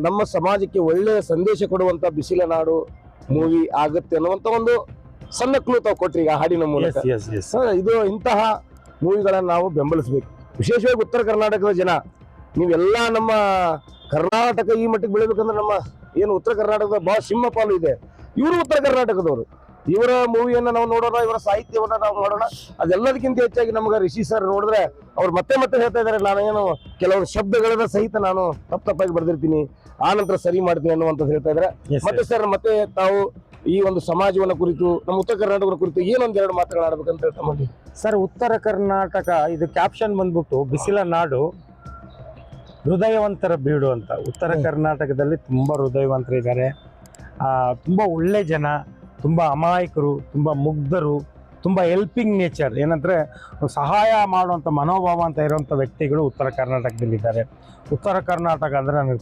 ನಮ್ಮ ಸಮಾಜಕ್ಕೆ ಒಳ್ಳೆಯ ಸಂದೇಶ ಕೊಡುವಂತ ಬಿಸಿಲ ನಾಡು ಮೂವಿ ಆಗುತ್ತೆ ಅನ್ನುವಂತ ಒಂದು ಸಣ್ಣ ಕ್ಲೂ ತಾವು ಕೊಟ್ರಿ ಈಗ ಹಾಡಿನ ಮೂಲಕ. ಇದು ಇಂತಹ ಮೂವಿಗಳನ್ನ ನಾವು ಬೆಂಬಲಿಸಬೇಕು. ವಿಶೇಷವಾಗಿ ಉತ್ತರ ಕರ್ನಾಟಕದ ಜನ ನೀವೆಲ್ಲ ನಮ್ಮ ಕರ್ನಾಟಕ ಈ ಮಟ್ಟಿಗೆ ಬೆಳಿಬೇಕಂದ್ರೆ ನಮ್ಮ ಏನು ಉತ್ತರ ಕರ್ನಾಟಕದ ಬಹಳ ಸಿಂಹ ಪಾಲು ಇದೆ. ಇವರು ಉತ್ತರ ಕರ್ನಾಟಕದವರು. ಇವರ ಮೂವಿಯನ್ನ ನಾವು ನೋಡೋಣ, ಇವರ ಸಾಹಿತ್ಯವನ್ನ ನಾವು ನೋಡೋಣ. ಅದೆಲ್ಲದಕ್ಕಿಂತ ಹೆಚ್ಚಾಗಿ ನಮ್ಗೆ ರಿಷಿ ಸರ್ ನೋಡಿದ್ರೆ ಅವ್ರು ಮತ್ತೆ ಮತ್ತೆ ಹೇಳ್ತಾ ಇದಾರೆ, ನಾನು ಏನು ಕೆಲವರು ಶಬ್ದಗಳನ್ನ ಸಹಿತ ನಾನು ತಪ್ಪಾಗಿ ಬರ್ದಿರ್ತೀನಿ, ಆ ನಂತರ ಸರಿ ಮಾಡ್ತೀನಿ ಅನ್ನುವಂಥದ್ದು ಹೇಳ್ತಾ ಇದಾರೆ. ಮತ್ತೆ ಸರ್ ಮತ್ತೆ ತಾವು ಈ ಒಂದು ಸಮಾಜವನ್ನ ಕುರಿತು ನಮ್ಮ ಉತ್ತರ ಕರ್ನಾಟಕದ ಕುರಿತು ಏನೊಂದೆರಡು ಮಾತುಗಳಾಡ್ಬೇಕಂತ ಹೇಳ್ತಾ ಮಾಡಿ ಸರ್. ಉತ್ತರ ಕರ್ನಾಟಕ ಇದು ಕ್ಯಾಪ್ಷನ್ ಬಂದ್ಬಿಟ್ಟು ಬಿಸಿಲ ನಾಡು ಹೃದಯವಂತರ ಬೀಡು ಅಂತ. ಉತ್ತರ ಕರ್ನಾಟಕದಲ್ಲಿ ತುಂಬ ಹೃದಯವಂತರಿದ್ದಾರೆ, ತುಂಬ ಒಳ್ಳೆ ಜನ, ತುಂಬ ಅಮಾಯಕರು, ತುಂಬ ಮುಗ್ಧರು, ತುಂಬ ಹೆಲ್ಪಿಂಗ್ ನೇಚರ್, ಏನಂದರೆ ಸಹಾಯ ಮಾಡುವಂಥ ಮನೋಭಾವ ಅಂತ ಇರುವಂಥ ವ್ಯಕ್ತಿಗಳು ಉತ್ತರ ಕರ್ನಾಟಕದಲ್ಲಿದ್ದಾರೆ. ಉತ್ತರ ಕರ್ನಾಟಕ ಅಂದರೆ ನನಗೆ